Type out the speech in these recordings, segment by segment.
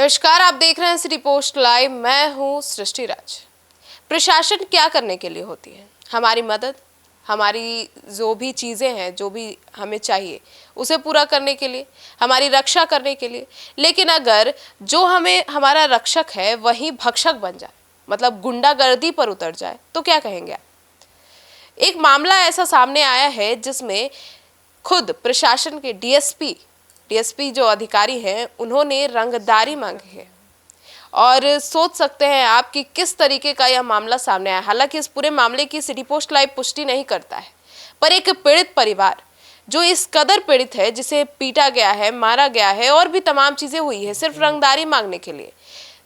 नमस्कार, आप देख रहे हैं सिटी पोस्ट लाइव। मैं हूं सृष्टि राज। प्रशासन क्या करने के लिए होती है? हमारी मदद, हमारी जो भी चीज़ें हैं, जो भी हमें चाहिए उसे पूरा करने के लिए, हमारी रक्षा करने के लिए। लेकिन अगर जो हमें हमारा रक्षक है वही भक्षक बन जाए, मतलब गुंडागर्दी पर उतर जाए, तो क्या कहेंगे आप? एक मामला ऐसा सामने आया है जिसमें खुद प्रशासन के डीएसपी जो अधिकारी हैं उन्होंने रंगदारी मांगी है। और सोच सकते हैं आप कि किस तरीके का यह मामला सामने आया। हालांकि इस पूरे मामले की सिटी पोस्ट लाइव पुष्टि नहीं करता है, पर एक पीड़ित परिवार जो इस कदर पीड़ित है, जिसे पीटा गया है, मारा गया है और भी तमाम चीजें हुई है सिर्फ रंगदारी मांगने के लिए।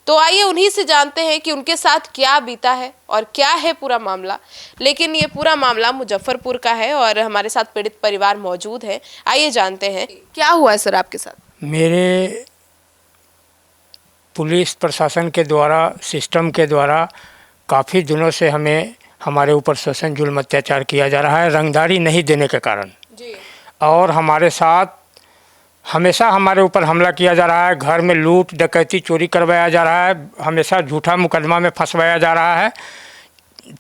तो आइए उन्हीं से जानते हैं कि उनके साथ क्या बीता है और क्या है पूरा मामला। लेकिन ये पूरा मामला मुजफ्फरपुर का है और हमारे साथ पीड़ित परिवार मौजूद है। आइए जानते हैं क्या हुआ है सर आपके साथ। मेरे पुलिस प्रशासन के द्वारा, सिस्टम के द्वारा काफ़ी दिनों से हमारे ऊपर शोषण, जुल्म, अत्याचार किया जा रहा है रंगदारी नहीं देने के कारण जी। और हमारे साथ हमेशा हमारे ऊपर हमला किया जा रहा है। घर में लूट, डकैती, चोरी करवाया जा रहा है। हमेशा झूठा मुकदमा में फंसवाया जा रहा है,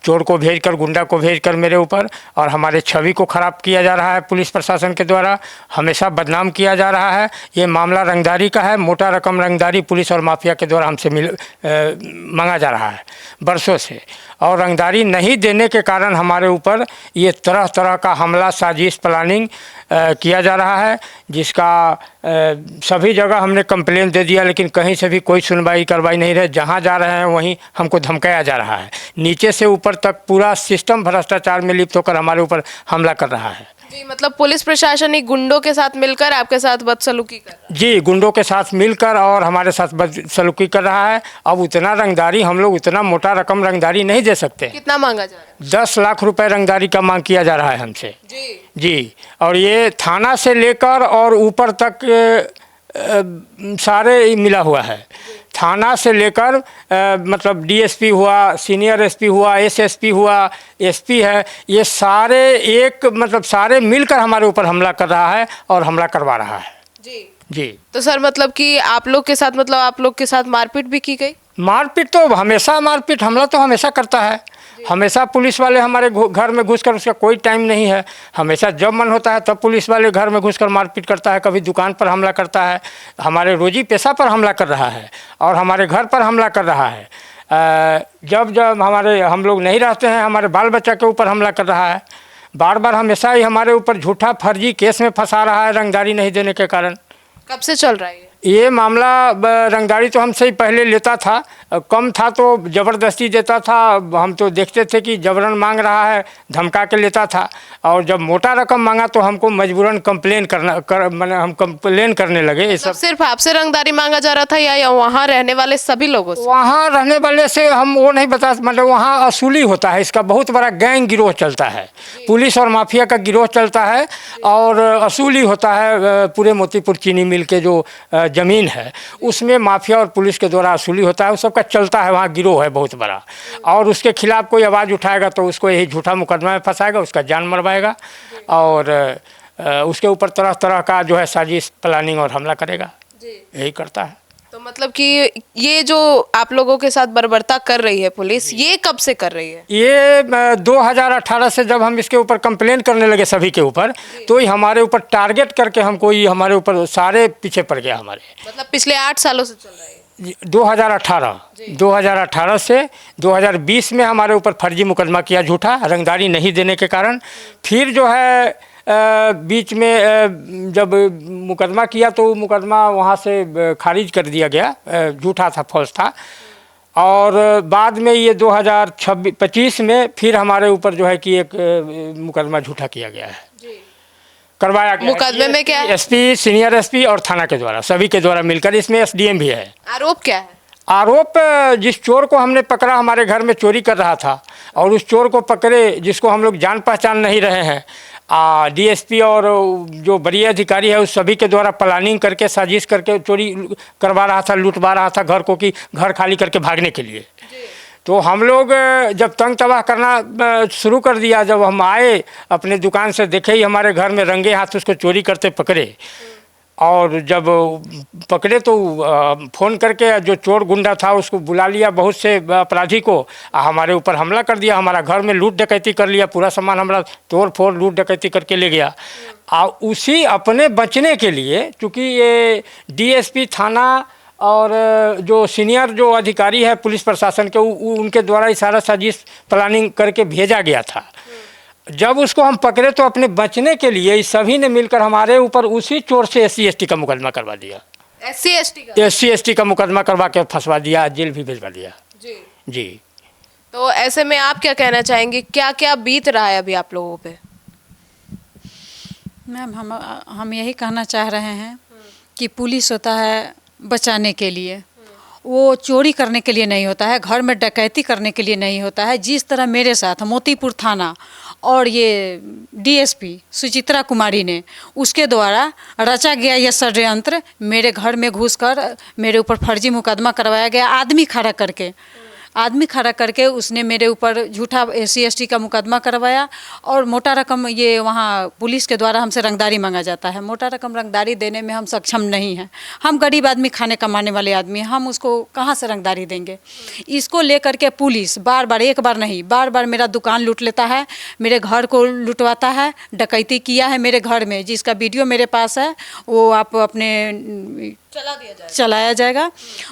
चोर को भेजकर, गुंडा को भेजकर मेरे ऊपर, और हमारे छवि को ख़राब किया जा रहा है। पुलिस प्रशासन के द्वारा हमेशा बदनाम किया जा रहा है। ये मामला रंगदारी का है। मोटा रकम रंगदारी पुलिस और माफिया के द्वारा हमसे मांगा जा रहा है बरसों से, और रंगदारी नहीं देने के कारण हमारे ऊपर ये तरह तरह का हमला, साजिश, प्लानिंग किया जा रहा है, जिसका सभी जगह हमने कंप्लेंट दे दिया, लेकिन कहीं से भी कोई सुनवाई करवाई नहीं रहे। जहाँ जा रहे हैं वहीं हमको धमकाया जा रहा है। नीचे से ऊपर तक पूरा सिस्टम भ्रष्टाचार में लिप्त होकर हमारे ऊपर हमला कर रहा है। जी, मतलब पुलिस प्रशासन ही गुंडों के साथ मिलकर आपके साथ बदसलूकी कर रहा है। जी, गुंडों के साथ मिलकर और हमारे साथ बदसलूकी कर रहा है। अब उतना रंगदारी हम लोग, उतना मोटा रकम रंगदारी नहीं दे सकते। कितना मांगा जा रहा है? 10 लाख रुपए रंगदारी का मांग किया जा रहा है हमसे। जी। और ये थाना से लेकर और ऊपर तक सारे मिला हुआ है। थाना से लेकर मतलब डीएसपी हुआ, सीनियर एसपी हुआ, एसएसपी हुआ, एसपी है, ये सारे एक मतलब सारे मिलकर हमारे ऊपर हमला कर रहा है और हमला करवा रहा है। जी। तो सर मतलब कि आप लोग के साथ मारपीट भी की गई? मारपीट तो हमेशा, मारपीट हमला तो हमेशा करता है। हमेशा पुलिस वाले हमारे घर में घुसकर, उसका कोई टाइम नहीं है, हमेशा जब मन होता है तब पुलिस वाले घर में घुसकर मारपीट करता है। कभी दुकान पर हमला करता है, हमारे रोजी पेशा पर हमला कर रहा है और हमारे घर पर हमला कर रहा है। जब जब हम लोग नहीं रहते हैं, हमारे बाल बच्चा के ऊपर हमला कर रहा है। बार बार हमेशा ही हमारे ऊपर झूठा फर्जी केस में फंसा रहा है रंगदारी नहीं देने के कारण। कब से चल रहा है ये मामला? रंगदारी तो हमसे ही पहले लेता था, कम था तो ज़बरदस्ती देता था। हम तो देखते थे कि जबरन मांग रहा है, धमका के लेता था, और जब मोटा रकम मांगा तो हमको मजबूरन कंप्लेन मैंने हम कंप्लेन करने लगे। ये सब सिर्फ आपसे रंगदारी मांगा जा रहा था या वहाँ रहने वाले सभी लोगों से? वहाँ रहने वाले से हम वो नहीं बता, मतलब वहाँ असूली होता है, इसका बहुत बड़ा गैंग गिरोह चलता है, पुलिस और माफिया का गिरोह चलता है और असूली होता है। पूरे मोतीपुर चीनी मिल के जो ज़मीन है उसमें माफिया और पुलिस के द्वारा असूली होता है, उस सबका चलता है। वहाँ गिरोह है बहुत बड़ा, और उसके खिलाफ कोई आवाज़ उठाएगा तो उसको यही झूठा मुकदमा में फंसाएगा, उसका जान मरवाएगा और उसके ऊपर तरह तरह का जो है साजिश, प्लानिंग और हमला करेगा। यही करता है। तो मतलब कि ये जो आप लोगों के साथ बर्बरता कर रही है पुलिस, ये कब से कर रही है? ये 2018 से जब हम इसके ऊपर कंप्लेन करने लगे सभी के ऊपर, तो ही हमारे ऊपर टारगेट करके हमको ये हमारे ऊपर सारे पीछे पड़ गया हमारे। मतलब पिछले 8 सालों से चल रहा है? 2018 से 2020 में हमारे ऊपर फर्जी मुकदमा किया झूठा, रंगदारी नहीं देने के कारण। फिर जो है बीच में जब मुकदमा किया तो मुकदमा वहाँ से खारिज कर दिया गया, झूठा था, फॉल्स था। और बाद में ये 2025 में फिर हमारे ऊपर जो है कि एक मुकदमा झूठा किया गया है, करवाया गया। मुकदमे में क्या है? एसपी, सीनियर एसपी और थाना के द्वारा, सभी के द्वारा मिलकर, इसमें एसडीएम भी है। आरोप क्या है? आरोप, जिस चोर को हमने पकड़ा, हमारे घर में चोरी कर रहा था, और उस चोर को पकड़े जिसको हम लोग जान पहचान नहीं रहे हैं, डीएसपी और जो वरीय अधिकारी है उस सभी के द्वारा प्लानिंग करके, साजिश करके चोरी करवा रहा था, लुटवा रहा था घर को, कि घर खाली करके भागने के लिए। तो हम लोग जब तंग तबाह करना शुरू कर दिया, जब हम आए अपने दुकान से, देखे ही हमारे घर में रंगे हाथ उसको चोरी करते पकड़े, और जब पकड़े तो फ़ोन करके जो चोर गुंडा था उसको बुला लिया, बहुत से अपराधी को, हमारे ऊपर हमला कर दिया, हमारा घर में लूट डकैती कर लिया, पूरा सामान हमारा तोड़ फोड़ लूट डकैती करके ले गया। और उसी अपने बचने के लिए, चूँकि ये डीएसपी थाना और जो सीनियर जो अधिकारी है पुलिस प्रशासन के, उनके द्वारा ये सारा साजिश प्लानिंग करके भेजा गया था। जब उसको हम पकड़े तो अपने बचने के लिए इस सभी ने मिलकर हमारे ऊपर उसी चोर से SC/ST का मुकदमा करवा दिया। SC/ST का मुकदमा करवा के फंसवा दिया, जेल भी भिजवा दिया। जी। तो ऐसे में आप क्या कहना चाहेंगे, क्या क्या बीत रहा है अभी आप लोगों पे? मैम, हम यही कहना चाह रहे हैं कि पुलिस होता है बचाने के लिए, वो चोरी करने के लिए नहीं होता है, घर में डकैती करने के लिए नहीं होता है। जिस तरह मेरे साथ मोतीपुर थाना और ये DSP सुचित्रा कुमारी ने, उसके द्वारा रचा गया यह षड्यंत्र, मेरे घर में घुसकर मेरे ऊपर फर्जी मुकदमा करवाया गया। आदमी खड़ा करके उसने मेरे ऊपर झूठा SC/ST का मुकदमा करवाया और मोटा रकम, ये वहाँ पुलिस के द्वारा हमसे रंगदारी मांगा जाता है। मोटा रकम रंगदारी देने में हम सक्षम नहीं हैं। हम गरीब आदमी, खाने कमाने वाले आदमी, हम उसको कहाँ से रंगदारी देंगे? इसको लेकर के पुलिस बार बार, एक बार नहीं, बार बार मेरा दुकान लूट लेता है, मेरे घर को लुटवाता है। डकैती किया है मेरे घर में, जिसका वीडियो मेरे पास है, वो आप अपने चलाया जाएगा।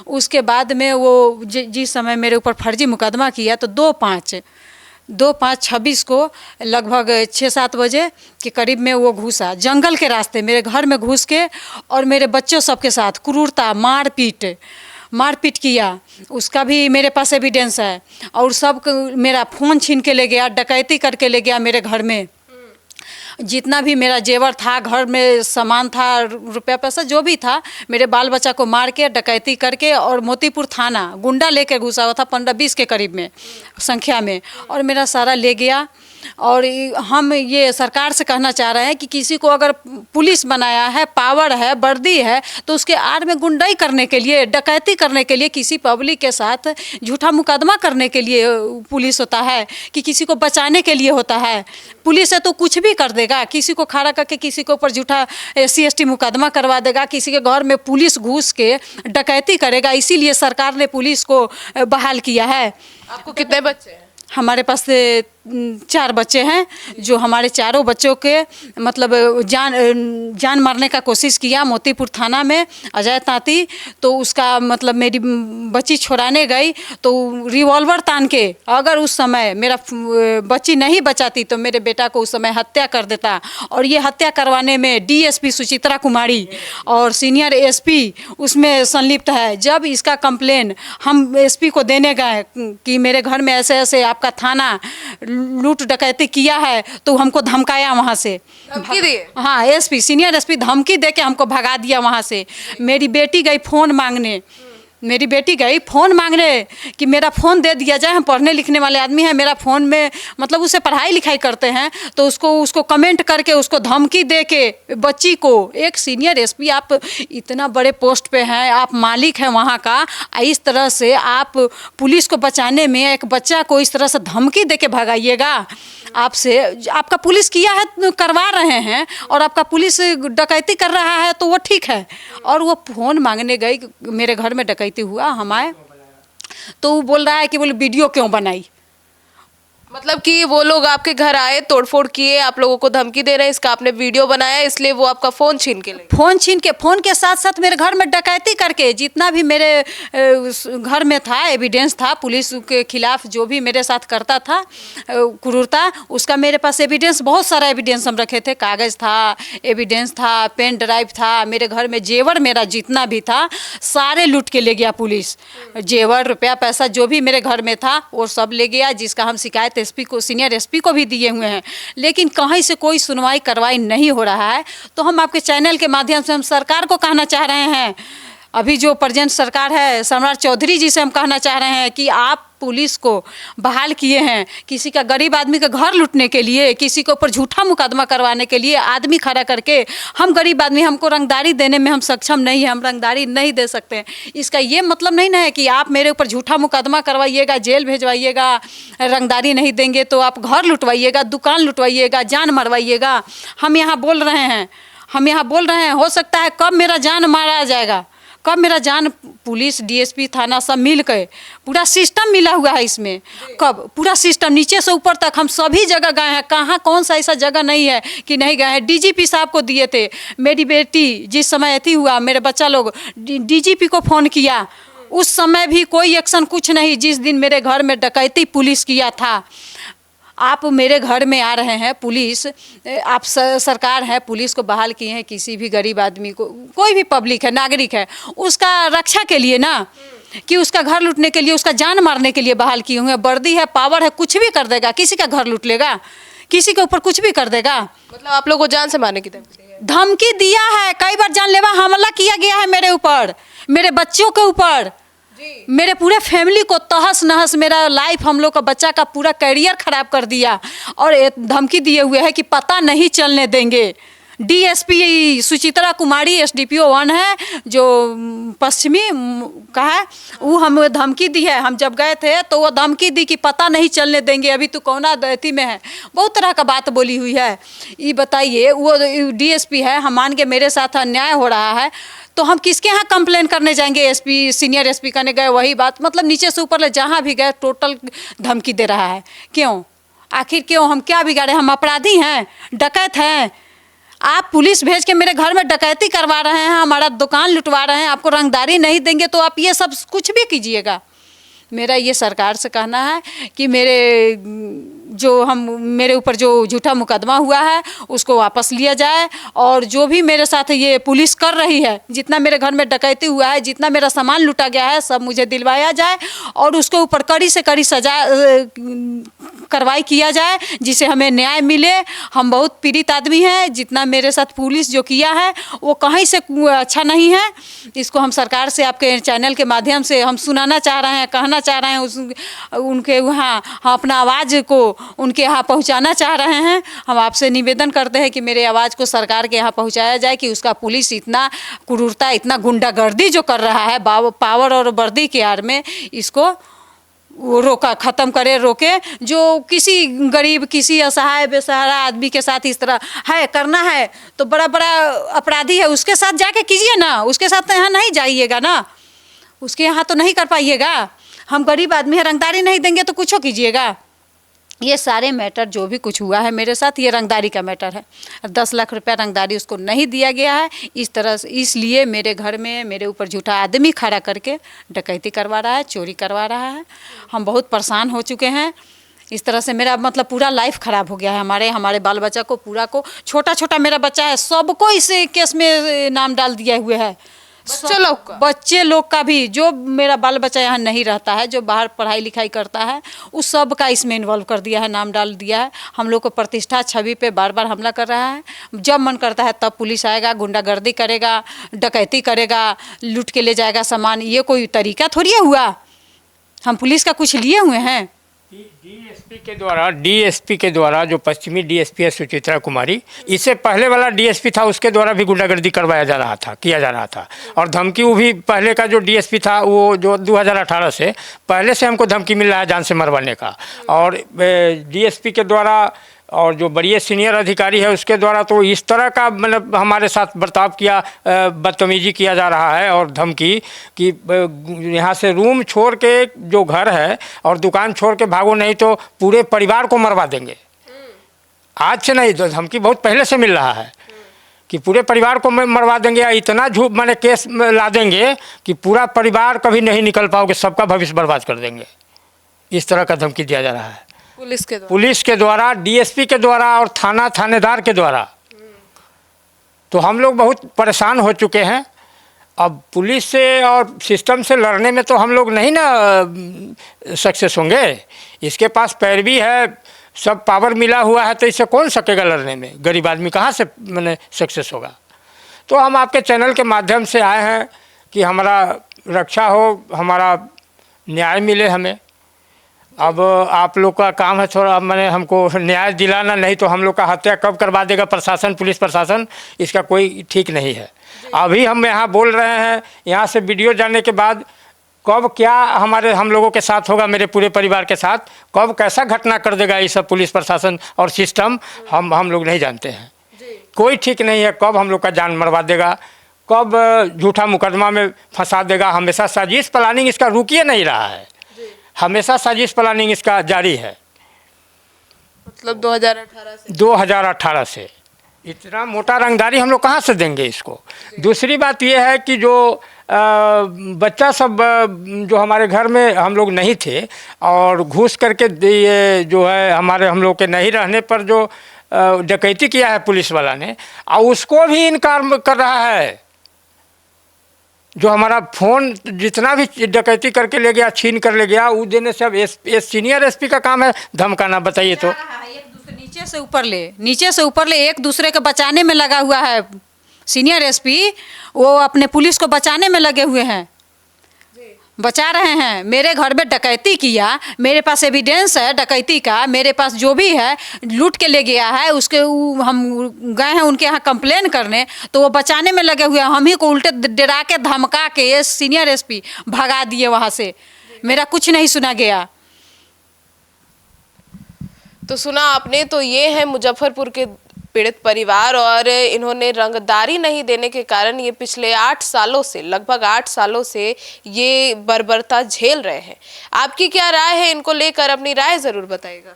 उसके बाद में वो जिस समय मेरे ऊपर फर्जी मुकदमा किया तो 2/5/26 को लगभग 6-7 बजे के करीब में वो घुसा, जंगल के रास्ते मेरे घर में घुस के, और मेरे बच्चों सबके साथ क्रूरता, मारपीट किया। उसका भी मेरे पास एविडेंस है। और सब मेरा फ़ोन छीन के ले गया, डकैती करके ले गया मेरे घर में। जितना भी मेरा जेवर था, घर में सामान था, रुपया पैसा जो भी था, मेरे बाल बच्चा को मार के डकैती करके, और मोतीपुर थाना गुंडा लेके घुसा हुआ था 15-20 के करीब में संख्या में, और मेरा सारा ले गया। और हम ये सरकार से कहना चाह रहे हैं कि किसी को अगर पुलिस बनाया है, पावर है, वर्दी है, तो उसके आड़ में गुंडाई करने के लिए, डकैती करने के लिए, किसी पब्लिक के साथ झूठा मुकदमा करने के लिए पुलिस होता है कि किसी को बचाने के लिए होता है? पुलिस है तो कुछ भी कर देगा, किसी को खड़ा करके किसी के ऊपर झूठा SC/ST मुकदमा करवा देगा, किसी के घर में पुलिस घुस के डकैती करेगा। इसीलिए सरकार ने पुलिस को बहाल किया है। आपको कितने बच्चे हैं? हमारे पास 4 बच्चे हैं, जो हमारे चारों बच्चों के मतलब जान मारने का कोशिश किया मोतीपुर थाना में अजय तांती। तो उसका मतलब मेरी बच्ची छुड़ाने गई तो रिवॉल्वर तान के, अगर उस समय मेरा बच्ची नहीं बचाती तो मेरे बेटा को उस समय हत्या कर देता। और ये हत्या करवाने में DSP सुचित्रा कुमारी और सीनियर SP उसमें संलिप्त है। जब इसका कंप्लेन हम SP को देने गए कि मेरे घर में ऐसे ऐसे आपका थाना लूट डकैती किया है, तो हमको धमकाया वहाँ से, धमकी दिए? हाँ, SP सीनियर SP धमकी दे के हमको भगा दिया वहाँ से। मेरी बेटी गई फ़ोन मांगने कि मेरा फ़ोन दे दिया जाए, हम पढ़ने लिखने वाले आदमी हैं, मेरा फ़ोन में मतलब उसे पढ़ाई लिखाई करते हैं, तो उसको कमेंट करके उसको धमकी दे के बच्ची को। एक सीनियर SP, आप इतना बड़े पोस्ट पे हैं, आप मालिक हैं वहाँ का, इस तरह से आप पुलिस को बचाने में एक बच्चा को इस तरह से धमकी दे के भगाइएगा? आपसे आपका पुलिस किया है, करवा रहे हैं, और आपका पुलिस डकैती कर रहा है तो वो ठीक है। और वो फ़ोन मांगने गई, मेरे घर में डकैती हुआ, हम आए तो वो बोल रहा है कि बोले वीडियो क्यों बनाई? मतलब कि वो लोग आपके घर आए, तोड़फोड़ किए, आप लोगों को धमकी दे रहे हैं, इसका आपने वीडियो बनाया, इसलिए वो आपका फ़ोन छीन के ले गए। फ़ोन के साथ साथ मेरे घर में डकैती करके, जितना भी मेरे घर में था एविडेंस था, पुलिस के खिलाफ जो भी मेरे साथ करता था क्रूरता, उसका मेरे पास एविडेंस, बहुत सारा एविडेंस हम रखे थे। कागज़ था, एविडेंस था, पेन ड्राइव था, मेरे घर में जेवर मेरा जितना भी था सारे लूट के ले गया पुलिस। जेवर, रुपया पैसा जो भी मेरे घर में था वो सब ले गया, जिसका हम शिकायत SP को, सीनियर SP को भी दिए हुए हैं, लेकिन कहीं से कोई सुनवाई कार्रवाई नहीं हो रहा है। तो हम आपके चैनल के माध्यम से हम सरकार को कहना चाह रहे हैं, अभी जो प्रेजेंट सरकार है, सम्राट चौधरी जी से हम कहना चाह रहे हैं कि आप पुलिस को बहाल किए हैं किसी का, गरीब आदमी का घर लूटने के लिए, किसी के ऊपर झूठा मुकदमा करवाने के लिए आदमी खड़ा करके। हम गरीब आदमी, हमको रंगदारी देने में हम सक्षम नहीं है, हम रंगदारी नहीं दे सकते। इसका ये मतलब नहीं ना है कि आप मेरे ऊपर झूठा मुकदमा करवाइएगा, जेल भेजवाइएगा, रंगदारी नहीं देंगे तो आप घर लुटवाइएगा, दुकान लुटवाइएगा, जान मरवाइएगा। हम यहाँ बोल रहे हैं, हम यहाँ बोल रहे हैं, हो सकता है कब मेरा जान मारा जाएगा, कब मेरा जान। पुलिस, डीएसपी, थाना सब मिल के पूरा सिस्टम मिला हुआ है इसमें, कब पूरा सिस्टम नीचे से ऊपर तक हम सभी जगह गए हैं। कहाँ कौन सा ऐसा जगह नहीं है कि नहीं गए हैं। डीजीपी साहब को दिए थे, मेरी बेटी जिस समय अति हुआ, मेरे बच्चा लोग डीजीपी को फ़ोन किया, उस समय भी कोई एक्शन कुछ नहीं। जिस दिन मेरे घर में डकैती पुलिस किया था, आप मेरे घर में आ रहे हैं पुलिस, आप सरकार है, पुलिस को बहाल किए हैं। किसी भी गरीब आदमी को, कोई भी पब्लिक है, नागरिक है, उसका रक्षा के लिए ना, कि उसका घर लूटने के लिए, उसका जान मारने के लिए बहाल किए हुए हैं। वर्दी है, पावर है, कुछ भी कर देगा, किसी का घर लूट लेगा, किसी के ऊपर कुछ भी कर देगा। मतलब आप लोग को जान से मारने की धमकी दिया है, कई बार जानलेवा हमला किया गया है मेरे ऊपर, मेरे बच्चों के ऊपर, मेरे पूरे फैमिली को तहस नहस, मेरा लाइफ, हम लोग का बच्चा का पूरा करियर खराब कर दिया। और धमकी दिए हुए है कि पता नहीं चलने देंगे। डीएसपी सुचित्रा कुमारी एसडीपीओ 1 है जो पश्चिमी का है, वो हमें धमकी दी है। हम जब गए थे तो वो धमकी दी कि पता नहीं चलने देंगे, अभी तो कौना दैती में है, बहुत तरह का बात बोली हुई है। ये बताइए, वो डीएसपी है, हम मान के मेरे साथ अन्याय हो रहा है तो हम किसके यहाँ कंप्लेन करने जाएंगे। एसपी, सीनियर एसपी करने गए, वही बात, मतलब नीचे से ऊपर ले जहाँ भी गए टोटल धमकी दे रहा है। क्यों, आखिर क्यों, हम क्या बिगाड़े, हम अपराधी हैं, डकैत हैं? आप पुलिस भेज के मेरे घर में डकैती करवा रहे हैं, हमारा दुकान लुटवा रहे हैं, आपको रंगदारी नहीं देंगे तो आप ये सब कुछ भी कीजिएगा। मेरा ये सरकार से कहना है कि मेरे ऊपर जो झूठा मुकदमा हुआ है उसको वापस लिया जाए, और जो भी मेरे साथ ये पुलिस कर रही है, जितना मेरे घर में डकैती हुआ है, जितना मेरा सामान लूटा गया है, सब मुझे दिलवाया जाए और उसके ऊपर कड़ी से कड़ी सजा कार्रवाई किया जाए, जिससे हमें न्याय मिले। हम बहुत पीड़ित आदमी हैं, जितना मेरे साथ पुलिस जो किया है वो कहीं से अच्छा नहीं है। इसको हम सरकार से, आपके चैनल के माध्यम से हम सुनाना चाह रहे हैं, कहना चाह रहे हैं, उनके वहाँ हम अपना आवाज़ को उनके यहाँ पहुँचाना चाह रहे हैं। हम आपसे निवेदन करते हैं कि मेरे आवाज़ को सरकार के यहाँ पहुँचाया जाए कि उसका पुलिस इतना क्रूरता, इतना गुंडागर्दी जो कर रहा है पावर और वर्दी के आड़ में, इसको वो ख़त्म करे, रोके। जो किसी गरीब, किसी असहाय बेसहारा आदमी के साथ इस तरह है करना है तो बड़ा बड़ा अपराधी है, उसके साथ जाके कीजिए ना, उसके साथ यहाँ नहीं जाइएगा ना, उसके यहाँ तो नहीं कर पाइएगा। हम गरीब आदमी है, रंगदारी नहीं देंगे तो कुछ कीजिएगा। ये सारे मैटर जो भी कुछ हुआ है मेरे साथ, ये रंगदारी का मैटर है। 10 लाख रुपया रंगदारी उसको नहीं दिया गया है, इस तरह से, इसलिए मेरे घर में मेरे ऊपर झूठा आदमी खड़ा करके डकैती करवा रहा है, चोरी करवा रहा है। हम बहुत परेशान हो चुके हैं। इस तरह से मेरा मतलब पूरा लाइफ ख़राब हो गया है। हमारे बाल बच्चा को, पूरा को, छोटा छोटा मेरा बच्चा है, सबको इस केस में नाम डाल दिए हुए है। बच्चे लोग का भी, जो मेरा बाल बच्चा यहाँ नहीं रहता है, जो बाहर पढ़ाई लिखाई करता है, उस सब का इसमें इन्वॉल्व कर दिया है, नाम डाल दिया है। हम लोग को प्रतिष्ठा छवि पे बार बार हमला कर रहा है। जब मन करता है तब पुलिस आएगा, गुंडागर्दी करेगा, डकैती करेगा, लूट के ले जाएगा सामान। ये कोई तरीका थोड़ी है हुआ, हम पुलिस का कुछ लिए हुए हैं। डीएसपी के द्वारा जो पश्चिमी डीएसपी है सुचित्रा कुमारी, इससे पहले वाला डीएसपी था, उसके द्वारा भी गुंडागर्दी किया जा रहा था। और धमकी, वो भी पहले का जो डीएसपी था, वो जो 2018 से पहले से हमको धमकी मिल रहा है जान से मरवाने का। और डीएसपी के द्वारा और जो बड़े सीनियर अधिकारी है उसके द्वारा तो इस तरह का मतलब हमारे साथ बर्ताव किया, बदतमीजी किया जा रहा है और धमकी कि यहाँ से रूम छोड़ के जो घर है और दुकान छोड़ के भागो, नहीं तो पूरे परिवार को मरवा देंगे। आज से नहीं, तो धमकी बहुत पहले से मिल रहा है कि पूरे परिवार को मरवा देंगे, या इतना झूठ मैंने केस ला देंगे कि पूरा परिवार कभी नहीं निकल पाओगे, सबका भविष्य बर्बाद कर देंगे। इस तरह का धमकी दिया जा रहा है पुलिस के द्वारा, डीएसपी के द्वारा और थानेदार के द्वारा। तो हम लोग बहुत परेशान हो चुके हैं। अब पुलिस से और सिस्टम से लड़ने में तो हम लोग नहीं ना सक्सेस होंगे। इसके पास पैरवी है, सब पावर मिला हुआ है, तो इससे कौन सकेगा लड़ने में? गरीब आदमी कहाँ से मैंने सक्सेस होगा? तो हम आपके चैनल के माध्यम से आए हैं कि हमारा रक्षा हो, हमारा न्याय मिले हमें। अब आप लोग का काम है थोड़ा मैंने हमको न्याय दिलाना, नहीं तो हम लोग का हत्या कब करवा देगा प्रशासन, पुलिस प्रशासन, इसका कोई ठीक नहीं है। अभी हम यहाँ बोल रहे हैं, यहाँ से वीडियो जाने के बाद कब क्या हम लोगों के साथ होगा, मेरे पूरे परिवार के साथ कब कैसा घटना कर देगा ये सब पुलिस प्रशासन और सिस्टम, हम लोग नहीं जानते हैं। कोई ठीक नहीं है, कब हम लोग का जान मरवा देगा, कब झूठा मुकदमा में फंसा देगा। हमेशा साजिश प्लानिंग इसका रुक ही नहीं रहा है, हमेशा साजिश प्लानिंग इसका जारी है। मतलब 2018 से 2018 से इतना मोटा रंगदारी हम लोग कहाँ से देंगे इसको। दूसरी बात यह है कि जो बच्चा सब जो हमारे घर में हम लोग नहीं थे और घूस करके ये जो है हम लोग के नहीं रहने पर जो डकैती किया है पुलिस वाला ने, और उसको भी इनकार कर रहा है। जो हमारा फ़ोन जितना भी डकैती करके ले गया, छीन कर ले गया, वो देने से अब सीनियर एसपी का काम है धमकाना। बताइए तो नीचे से ऊपर ले एक दूसरे को बचाने में लगा हुआ है। सीनियर एसपी वो अपने पुलिस को बचाने में लगे हुए हैं, बचा रहे हैं। मेरे घर में डकैती किया, मेरे पास एविडेंस है डकैती का, मेरे पास जो भी है लूट के ले गया है, उसके हम गए हैं उनके यहाँ कंप्लेन करने, तो वो बचाने में लगे हुए हैं। हम ही को उल्टे डरा के धमका के ये सीनियर एसपी भगा दिए वहाँ से, मेरा कुछ नहीं सुना गया। तो सुना आपने, तो ये है मुजफ्फरपुर के पीड़ित परिवार, और इन्होंने रंगदारी नहीं देने के कारण ये पिछले 8 सालों से, लगभग 8 सालों से ये बर्बरता झेल रहे हैं। आपकी क्या राय है इनको लेकर? अपनी राय ज़रूर बताइएगा।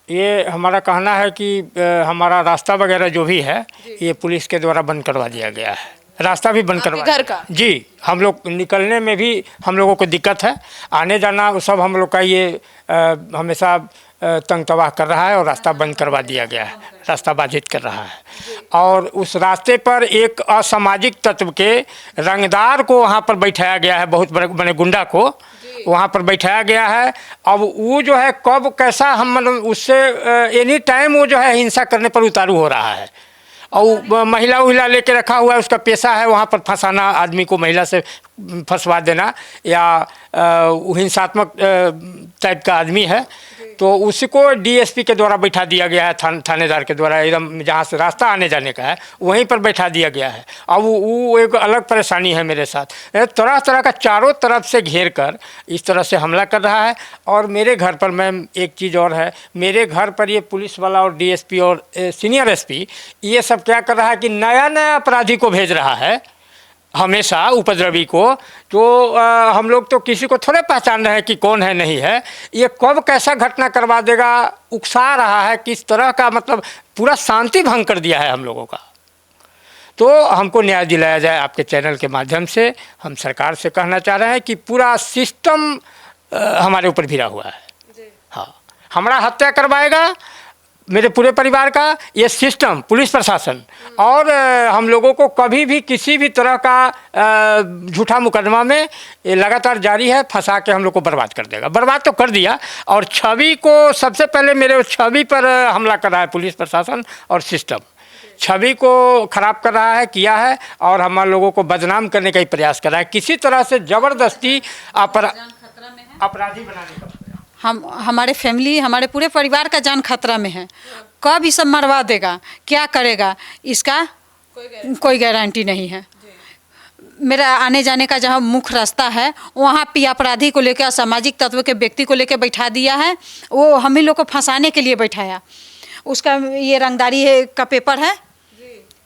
ये हमारा कहना है कि हमारा रास्ता वगैरह जो भी है ये पुलिस के द्वारा बंद करवा दिया गया है। रास्ता भी बंद करवा घर का? जी, हम लोग निकलने में भी हम लोगों को दिक्कत है, आने जाना सब हम लोग का ये हमेशा तंग तबाह कर रहा है, और रास्ता बंद करवा दिया गया है, रास्ता बाधित कर रहा है। और उस रास्ते पर एक असामाजिक तत्व के रंगदार को वहाँ पर बैठाया गया है, बहुत बड़े गुंडा को वहाँ पर बैठाया गया है। अब वो जो है कब कैसा हम मतलब उससे एनी टाइम वो जो है हिंसा करने पर उतारू हो रहा है, और महिला उहिला लेके रखा हुआ है, उसका पेशा है वहाँ पर फंसाना, आदमी को महिला से फंसवा देना, या हिंसात्मक टाइप का आदमी है, तो उसी को डीएसपी के द्वारा बैठा दिया गया है, थानेदार के द्वारा, एकदम जहाँ से रास्ता आने जाने का है वहीं पर बैठा दिया गया है। अब वो एक अलग परेशानी है मेरे साथ, तरह तरह का चारों तरफ से घेर कर इस तरह से हमला कर रहा है। और मेरे घर पर मैम एक चीज़ और है, मेरे घर पर ये पुलिस वाला और डीएसपी और सीनियर एसपी ये सब क्या कर रहा है कि नया नया अपराधी को भेज रहा है, हमेशा उपद्रवी को, जो हम लोग तो किसी को थोड़े पहचान रहे हैं कि कौन है नहीं है, ये कब कैसा घटना करवा देगा उकसा रहा है। किस तरह का मतलब पूरा शांति भंग कर दिया है हम लोगों का। तो हमको न्याय दिलाया जाए। आपके चैनल के माध्यम से हम सरकार से कहना चाह रहे हैं कि पूरा सिस्टम हमारे ऊपर भिड़ा हुआ है। हाँ, हमारा हत्या करवाएगा मेरे पूरे परिवार का ये सिस्टम, पुलिस प्रशासन, और हम लोगों को कभी भी किसी भी तरह का झूठा मुकदमा में ये लगातार जारी है, फंसा के हम लोग को बर्बाद कर देगा। बर्बाद तो कर दिया, और छवि को सबसे पहले मेरे छवि पर हमला कर रहा है पुलिस प्रशासन और सिस्टम, छवि को खराब कर रहा है, किया है, और हम लोगों को बदनाम करने का ही प्रयास कर रहा है, किसी तरह से ज़बरदस्ती अपराधी बनाने का। हमारे फैमिली, हमारे पूरे परिवार का जान खतरा में है। कब ये सब मरवा देगा, क्या करेगा, इसका कोई गारंटी नहीं है। मेरा आने जाने का जहाँ मुख्य रास्ता है वहाँ पे अपराधी को लेकर, असामाजिक तत्व के व्यक्ति को लेकर बैठा दिया है। वो हम ही लोग को फंसाने के लिए बैठाया। उसका ये रंगदारी का पेपर है,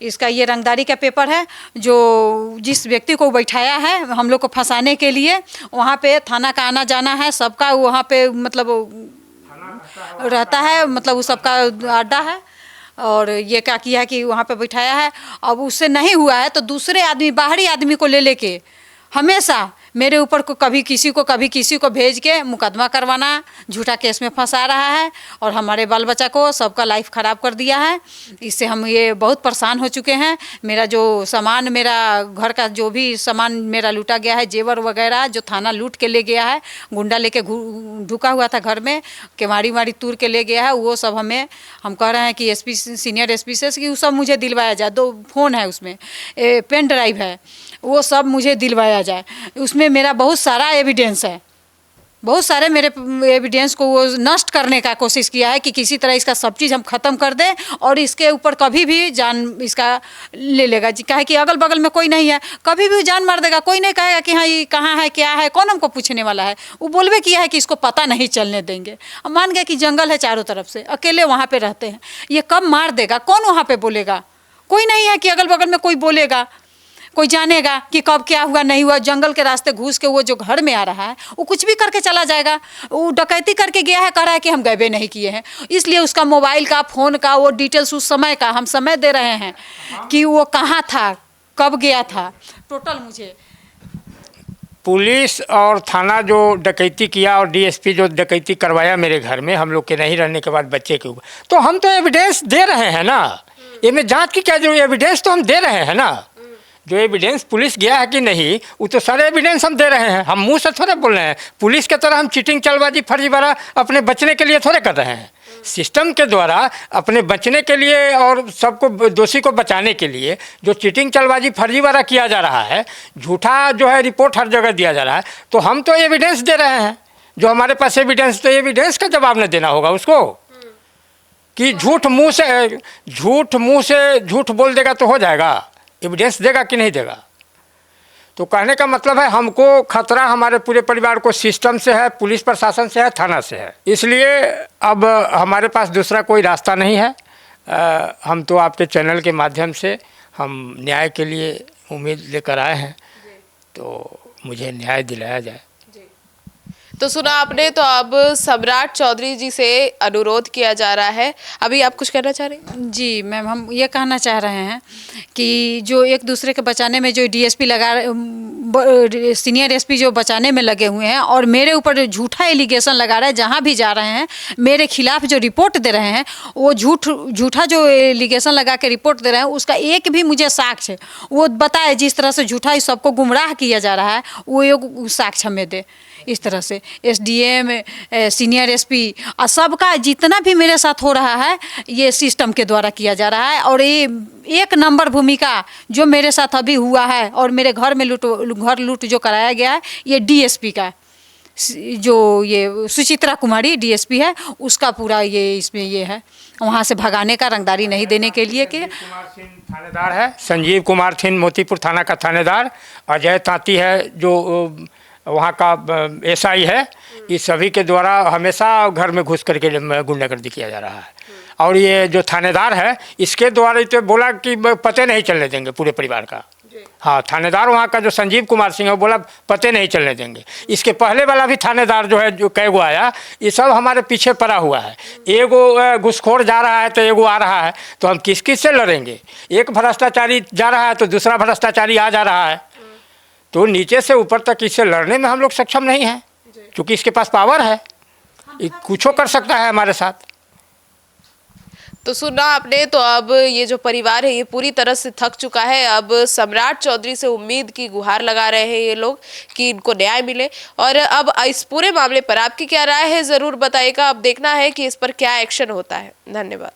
इसका ये रंगदारी का पेपर है, जो जिस व्यक्ति को बैठाया है हम लोग को फंसाने के लिए, वहाँ पे थाना का आना जाना है सबका, वहाँ पे मतलब रहता है, मतलब वो सबका अड्डा है। और ये क्या किया है कि वहाँ पे बैठाया है। अब उससे नहीं हुआ है तो दूसरे आदमी, बाहरी आदमी को ले लेके हमेशा मेरे ऊपर को कभी किसी को भेज के मुकदमा करवाना, झूठा केस में फंसा रहा है, और हमारे बाल बच्चा को सबका लाइफ ख़राब कर दिया है। इससे हम ये बहुत परेशान हो चुके हैं। मेरा जो सामान, मेरा घर का जो भी सामान मेरा लूटा गया है, जेवर वगैरह जो थाना लूट के ले गया है, गुंडा लेके ढुका हुआ था घर में, केवाड़ी वाड़ी तोड़ के ले गया है, वो सब हम कह रहे हैं कि एसपी, सीनियर एसपी से कि वो सब मुझे दिलवाया जाए। 2 फ़ोन है उसमें, पेन ड्राइव है, वो सब मुझे दिलवाया जाए। उसमें मेरा बहुत सारा एविडेंस है, बहुत सारे मेरे एविडेंस को वो नष्ट करने का कोशिश किया है कि किसी तरह इसका सब चीज़ हम ख़त्म कर दें, और इसके ऊपर कभी भी जान इसका ले लेगा। कहे कि अगल बगल में कोई नहीं है, कभी भी जान मार देगा। कोई नहीं कहेगा कि हाँ ये कहाँ है, क्या है, कौन हमको पूछने वाला है। वो बोलबे किया है कि इसको पता नहीं चलने देंगे। अब मान गए कि जंगल है चारों तरफ से, अकेले वहाँ पर रहते हैं, ये कब मार देगा, कौन वहाँ पर बोलेगा, कोई नहीं है कि अगल बगल में कोई बोलेगा, कोई जानेगा कि कब क्या हुआ नहीं हुआ। जंगल के रास्ते घुस के वो जो घर में आ रहा है वो कुछ भी करके चला जाएगा। वो डकैती करके गया है, कह रहा है कि हम गए नहीं किए हैं। इसलिए उसका मोबाइल का, फ़ोन का, वो डिटेल्स उस समय का हम समय दे रहे हैं कि वो कहाँ था, कब गया था, टोटल मुझे। पुलिस और थाना जो डकैती किया और डीएसपी जो डकैती करवाया मेरे घर में हम लोग के नहीं रहने के बाद बच्चे के ऊपर, तो हम तो एविडेंस दे रहे हैं ना। ये में जांच की क्या जरूरत, एविडेंस तो हम दे रहे हैं ना। जो एविडेंस पुलिस गया है कि नहीं, वो तो सारे एविडेंस हम दे रहे हैं। हम मुंह से थोड़े बोल रहे हैं। पुलिस के तरह हम चीटिंग, चालबाजी, फर्जीवाड़ा अपने बचने के लिए थोड़े कर रहे हैं। सिस्टम के द्वारा अपने बचने के लिए और सबको, दोषी को बचाने के लिए जो चीटिंग, चालबाजी, फर्जीवाड़ा किया जा रहा है, झूठा जो है रिपोर्ट हर जगह दिया जा रहा है, तो हम तो एविडेंस दे रहे हैं। जो हमारे पास एविडेंस, तो एविडेंस का जवाब न देना होगा उसको कि झूठ मुंह से झूठ बोल देगा तो हो जाएगा। एविडेंस देगा कि नहीं देगा। तो कहने का मतलब है हमको खतरा हमारे पूरे परिवार को सिस्टम से है, पुलिस प्रशासन से है, थाना से है। इसलिए अब हमारे पास दूसरा कोई रास्ता नहीं है। हम तो आपके चैनल के माध्यम से हम न्याय के लिए उम्मीद लेकर आए हैं, तो मुझे न्याय दिलाया जाए। तो सुना आपने, तो अब सम्राट चौधरी जी से अनुरोध किया जा रहा है। अभी आप कुछ कहना चाह रहे हैं? जी मैम, हम ये कहना चाह रहे हैं कि जो एक दूसरे के बचाने में जो डीएसपी सीनियर एसपी जो बचाने में लगे हुए हैं और मेरे ऊपर झूठा एलिगेशन लगा रहे हैं, जहाँ भी जा रहे हैं मेरे खिलाफ जो रिपोर्ट दे रहे हैं, वो झूठा जो एलिगेशन लगा के रिपोर्ट दे रहे हैं, उसका एक भी मुझे साक्ष्य वो बताए। जिस तरह से झूठा इस सबको गुमराह किया जा रहा है, वो एक साक्ष्य हमें दे। इस तरह से एसडीएम, सीनियर एसपी और सबका जितना भी मेरे साथ हो रहा है, ये सिस्टम के द्वारा किया जा रहा है। और ये एक नंबर भूमिका जो मेरे साथ अभी हुआ है और मेरे घर में घर लूट जो कराया गया है, ये डीएसपी का, जो ये सुचित्रा कुमारी डीएसपी है, उसका पूरा ये इसमें ये है, वहाँ से भगाने का, रंगदारी नहीं देने के लिए। कि थानेदार है संजीव कुमार थिन, मोतीपुर थाना का थानेदार। अजय तांती है जो वहाँ का एसआई है। इस सभी के द्वारा हमेशा घर में घुस करके गुंडागर्दी किया जा रहा है। और ये जो थानेदार है, इसके द्वारा तो बोला कि पते नहीं चलने देंगे पूरे परिवार का। हाँ, थानेदार वहाँ का जो संजीव कुमार सिंह है, वो बोला पते नहीं चलने देंगे। इसके पहले वाला भी थानेदार जो है, जो कैगो आया, ये सब हमारे पीछे पड़ा हुआ है। एगो घुसखोर जा रहा है तो एगो आ रहा है, तो हम किस किस से लड़ेंगे। एक भ्रष्टाचारी जा रहा है तो दूसरा भ्रष्टाचारी आ जा रहा है, तो नीचे से ऊपर तक इससे लड़ने में हम लोग सक्षम नहीं हैं, क्योंकि इसके पास पावर है, कुछ कर सकता है हमारे साथ। तो सुना आपने, तो अब ये जो परिवार है ये पूरी तरह से थक चुका है। अब सम्राट चौधरी से उम्मीद की गुहार लगा रहे हैं ये लोग कि इनको न्याय मिले। और अब इस पूरे मामले पर आपकी क्या राय है, जरूर बताइएगा। अब देखना है कि इस पर क्या एक्शन होता है। धन्यवाद।